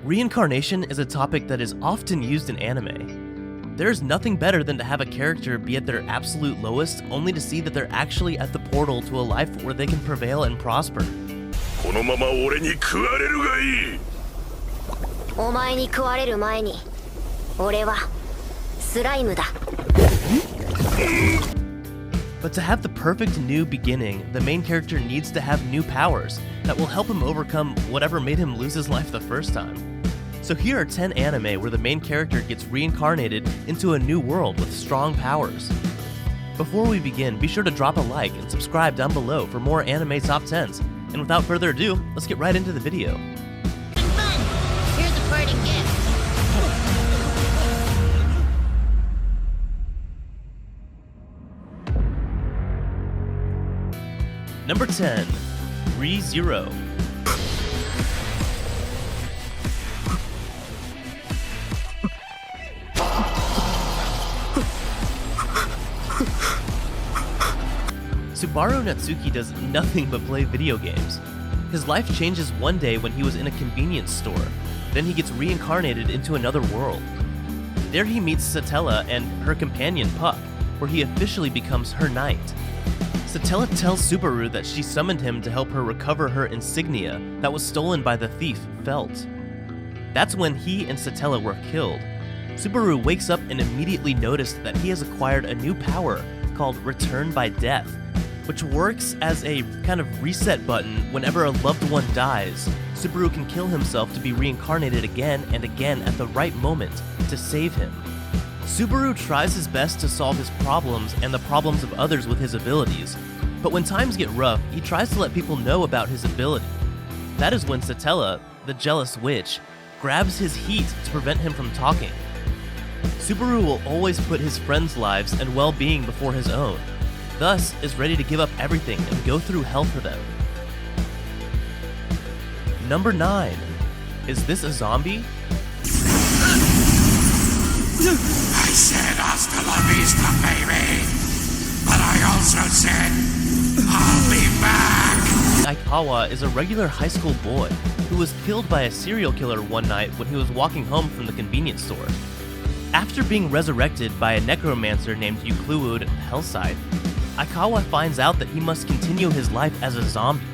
Reincarnation is a topic that is often used in anime. There's nothing better than to have a character be at their absolute lowest only to see that they're actually at the portal to a life where they can prevail and prosper. このまま俺に食われるがいい。お前に食われる前に、俺はスライムだ。But to have the perfect new beginning, the main character needs to have new powers that will help him overcome whatever made him lose his life the first time. So here are 10 anime where the main character gets reincarnated into a new world with strong powers. Before we begin, be sure to drop a like and subscribe down below for more anime top 10s. And without further ado, let's get right into the video. Fun! Here's a parting gift. Number 10. Re:Zero. Subaru Natsuki does nothing but play video games. His life changes one day when he was in a convenience store. Then he gets reincarnated into another world. There he meets Satella and her companion Puck, where he officially becomes her knight. Satella tells Subaru that she summoned him to help her recover her insignia that was stolen by the thief, Felt. That's when he and Satella were killed. Subaru wakes up and immediately noticed that he has acquired a new power called Return by Death, which works as a kind of reset button whenever a loved one dies. Subaru can kill himself to be reincarnated again and again at the right moment to save him. Subaru tries his best to solve his problems and the problems of others with his abilities, but when times get rough, he tries to let people know about his ability. That is when Satella, the jealous witch, grabs his heat to prevent him from talking. Subaru will always put his friends' lives and well-being before his own, thus is ready to give up everything and go through hell for them. Number 9. Is this a zombie? I said hasta la vista, baby. But I also said I'll be back. Aikawa is a regular high school boy who was killed by a serial killer one night when he was walking home from the convenience store. After being resurrected by a necromancer named Eucliwood Hellside, Aikawa finds out that he must continue his life as a zombie.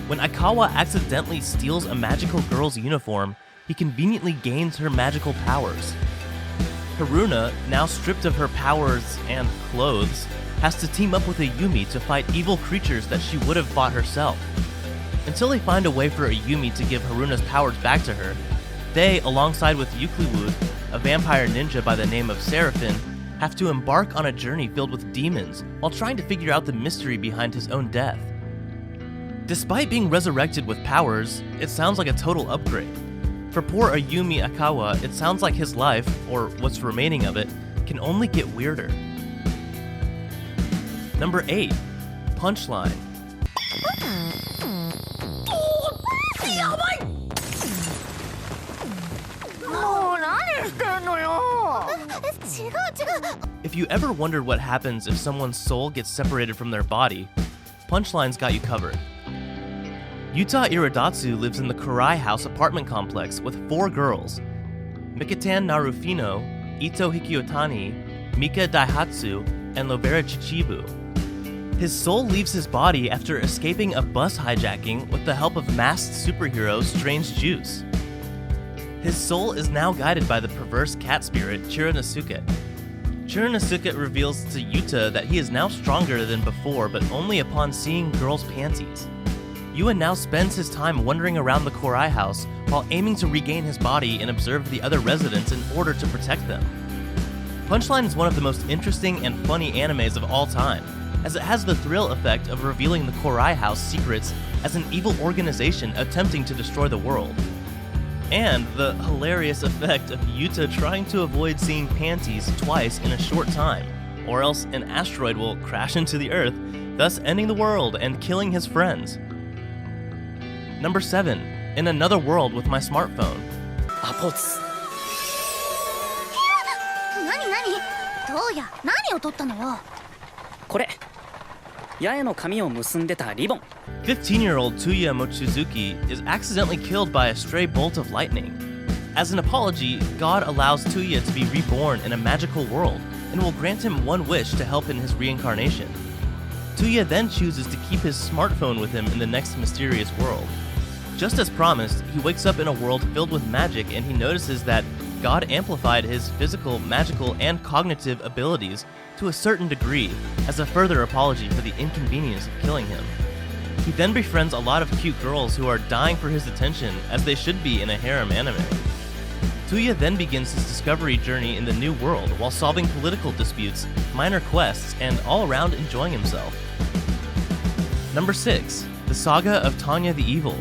When Aikawa accidentally steals a magical girl's uniform, he conveniently gains her magical powers. Haruna, now stripped of her powers and clothes, has to team up with a Yumi to fight evil creatures that she would have fought herself. Until they find a way for a Yumi to give Haruna's powers back to her, they, alongside with Eucliwood, a vampire ninja by the name of Seraphin, have to embark on a journey filled with demons while trying to figure out the mystery behind his own death. Despite being resurrected with powers, it sounds like a total upgrade. For poor Ayumi Aikawa, it sounds like his life, or what's remaining of it, can only get weirder. Number 8. Punchline. If you ever wondered what happens if someone's soul gets separated from their body, Punchline's got you covered. Yuta Iradatsu lives in the Kurai House apartment complex with 4 girls: Mikatan Narufino, Ito Hikiotani, Mika Daihatsu, and Lobera Chichibu. His soul leaves his body after escaping a bus hijacking with the help of masked superhero Strange Juice. His soul is now guided by the perverse cat spirit Chiranasuke. Chiranasuke reveals to Yuta that he is now stronger than before, but only upon seeing girls' panties. Yuan now spends his time wandering around the Kurai house while aiming to regain his body and observe the other residents in order to protect them. Punchline is one of the most interesting and funny animes of all time, as it has the thrill effect of revealing the Kurai house secrets as an evil organization attempting to destroy the world. And the hilarious effect of Yuta trying to avoid seeing panties twice in a short time, or else an asteroid will crash into the Earth, thus ending the world and killing his friends. Number 7. In another world with my smartphone. 何どうや何を取ったのよ。これ八重の髪を結んでたリボン。 15-year-old Tuya Mochizuki is accidentally killed by a stray bolt of lightning. As an apology, God allows Tuya to be reborn in a magical world and will grant him one wish to help in his reincarnation. Tuya then chooses to keep his smartphone with him in the next mysterious world. Just as promised, he wakes up in a world filled with magic and he notices that God amplified his physical, magical, and cognitive abilities to a certain degree as a further apology for the inconvenience of killing him. He then befriends a lot of cute girls who are dying for his attention, as they should be in a harem anime. Tuya then begins his discovery journey in the new world while solving political disputes, minor quests, and all around enjoying himself. Number 6. The Saga of Tanya the Evil.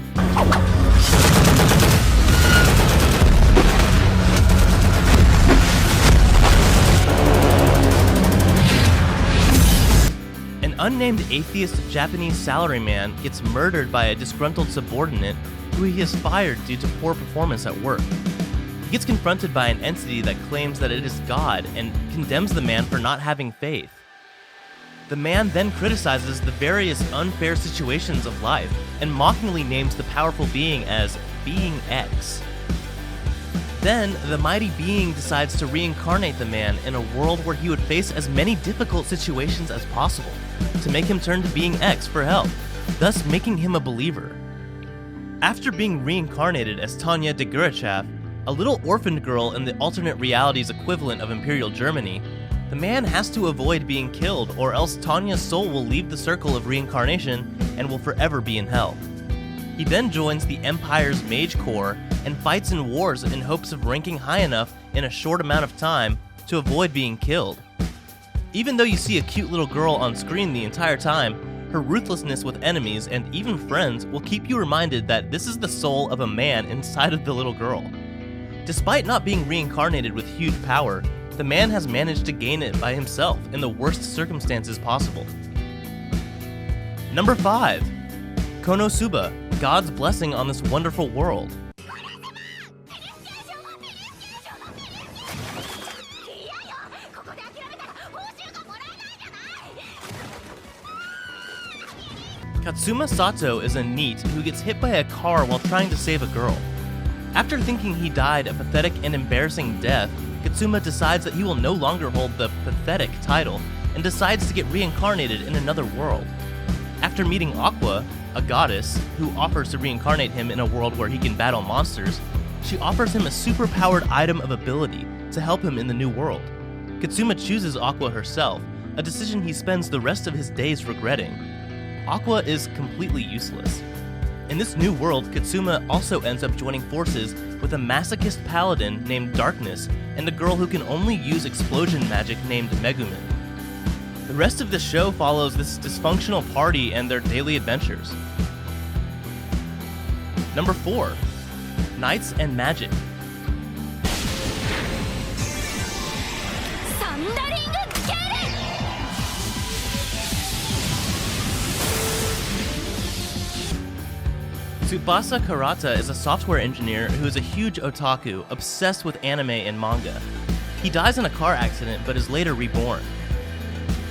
An unnamed atheist Japanese salaryman gets murdered by a disgruntled subordinate who he has fired due to poor performance at work. He gets confronted by an entity that claims that it is God and condemns the man for not having faith. The man then criticizes the various unfair situations of life and mockingly names the powerful being as Being X. Then, the mighty being decides to reincarnate the man in a world where he would face as many difficult situations as possible, to make him turn to Being X for help, thus making him a believer. After being reincarnated as Tanya de Gurachav, a little orphaned girl in the alternate reality's equivalent of Imperial Germany, the man has to avoid being killed, or else Tanya's soul will leave the circle of reincarnation and will forever be in hell. He then joins the Empire's Mage Corps and fights in wars in hopes of ranking high enough in a short amount of time to avoid being killed. Even though you see a cute little girl on screen the entire time, her ruthlessness with enemies and even friends will keep you reminded that this is the soul of a man inside of the little girl. Despite not being reincarnated with huge power, the man has managed to gain it by himself in the worst circumstances possible. Number 5. Konosuba, God's blessing on this wonderful world. Katsuma Sato is a NEET who gets hit by a car while trying to save a girl. After thinking he died a pathetic and embarrassing death, Katsuma decides that he will no longer hold the pathetic title and decides to get reincarnated in another world. After meeting Aqua, a goddess, who offers to reincarnate him in a world where he can battle monsters, she offers him a super-powered item of ability to help him in the new world. Katsuma chooses Aqua herself, a decision he spends the rest of his days regretting. Aqua is completely useless. In this new world, Katsuma also ends up joining forces with a masochist paladin named Darkness and a girl who can only use explosion magic named Megumin. The rest of the show follows this dysfunctional party and their daily adventures. Number 4. Knights and Magic. Tsubasa Karata is a software engineer who is a huge otaku, obsessed with anime and manga. He dies in a car accident but is later reborn.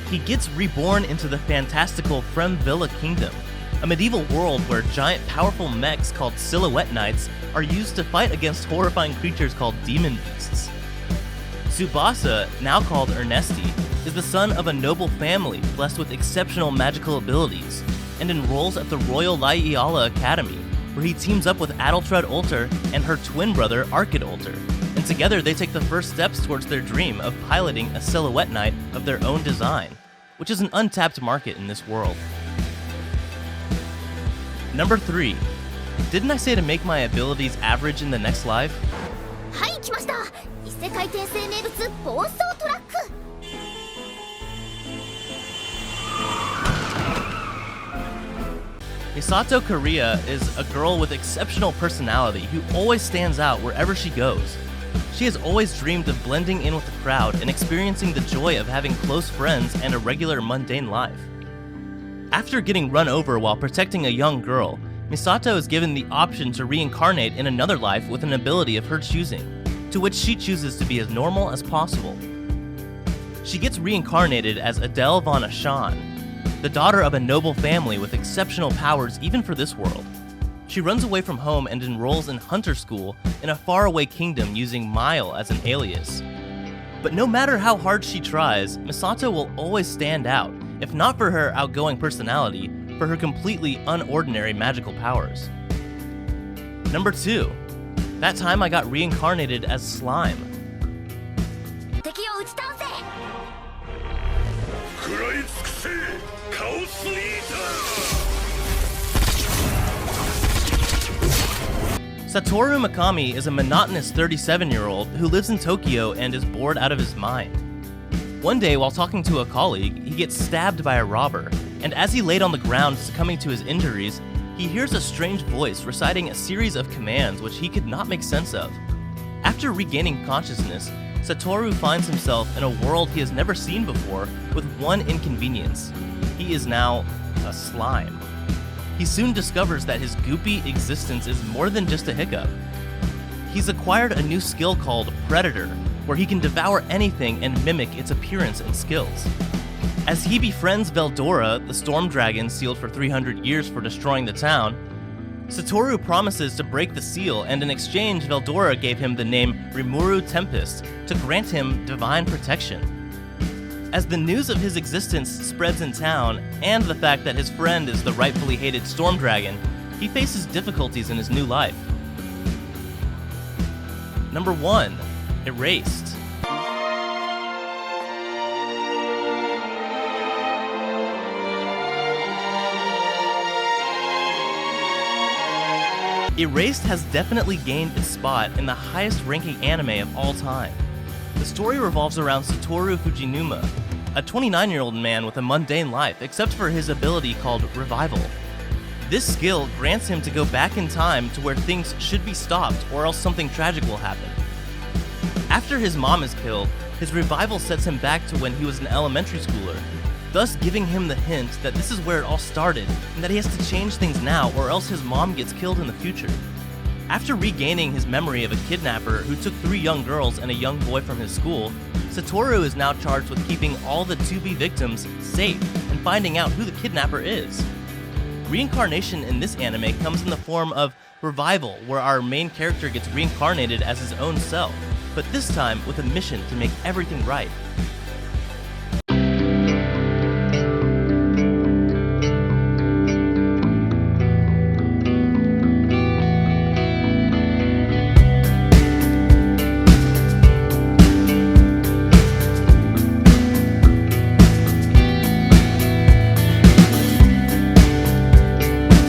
He gets reborn into the fantastical Fremvilla Kingdom, a medieval world where giant powerful mechs called Silhouette Knights are used to fight against horrifying creatures called demon beasts. Tsubasa, now called Ernesti, is the son of a noble family blessed with exceptional magical abilities, and enrolls at the Royal Laiala Academy, where he teams up with Adaltrud Ulter and her twin brother Arkid Ulter, and together they take the first steps towards their dream of piloting a Silhouette Knight of their own design, which is an untapped market in this world. Number 3. Didn't I say to make my abilities average in the next life? はい、来ました。異世界転生名物暴走トラック。Misato Kariya is a girl with exceptional personality who always stands out wherever she goes. She has always dreamed of blending in with the crowd and experiencing the joy of having close friends and a regular mundane life. After getting run over while protecting a young girl, Misato is given the option to reincarnate in another life with an ability of her choosing, to which she chooses to be as normal as possible. She gets reincarnated as Adele von Ashan, the daughter of a noble family with exceptional powers even for this world. She runs away from home and enrolls in hunter school in a faraway kingdom using Mile as an alias. But no matter how hard she tries, Misato will always stand out, if not for her outgoing personality, for her completely unordinary magical powers. Number 2. That time I got reincarnated as slime. 敵を打ち倒せ。 食らいつくせカオスイーター Satoru Mikami is a monotonous 37-year-old who lives in Tokyo and is bored out of his mind. One day, while talking to a colleague, he gets stabbed by a robber, and as he laid on the ground succumbing to his injuries, he hears a strange voice reciting a series of commands which he could not make sense of. After regaining consciousness, Satoru finds himself in a world he has never seen before with one inconvenience. He is now a slime. He soon discovers that his goopy existence is more than just a hiccup. He's acquired a new skill called Predator, where he can devour anything and mimic its appearance and skills. As he befriends Veldora, the storm dragon sealed for 300 years for destroying the town, Satoru promises to break the seal, and in exchange, Veldora gave him the name Rimuru Tempest to grant him divine protection. As the news of his existence spreads in town, and the fact that his friend is the rightfully hated storm dragon, he faces difficulties in his new life. Number 1. Erased. Erased has definitely gained its spot in the highest-ranking anime of all time. The story revolves around Satoru Fujinuma, a 29-year-old man with a mundane life except for his ability called Revival. This skill grants him to go back in time to where things should be stopped or else something tragic will happen. After his mom is killed, his Revival sets him back to when he was an elementary schooler, thus giving him the hint that this is where it all started, and that he has to change things now or else his mom gets killed in the future. After regaining his memory of a kidnapper who took 3 young girls and a young boy from his school, Satoru is now charged with keeping all the to-be victims safe and finding out who the kidnapper is. Reincarnation in this anime comes in the form of Revival, where our main character gets reincarnated as his own self, but this time with a mission to make everything right.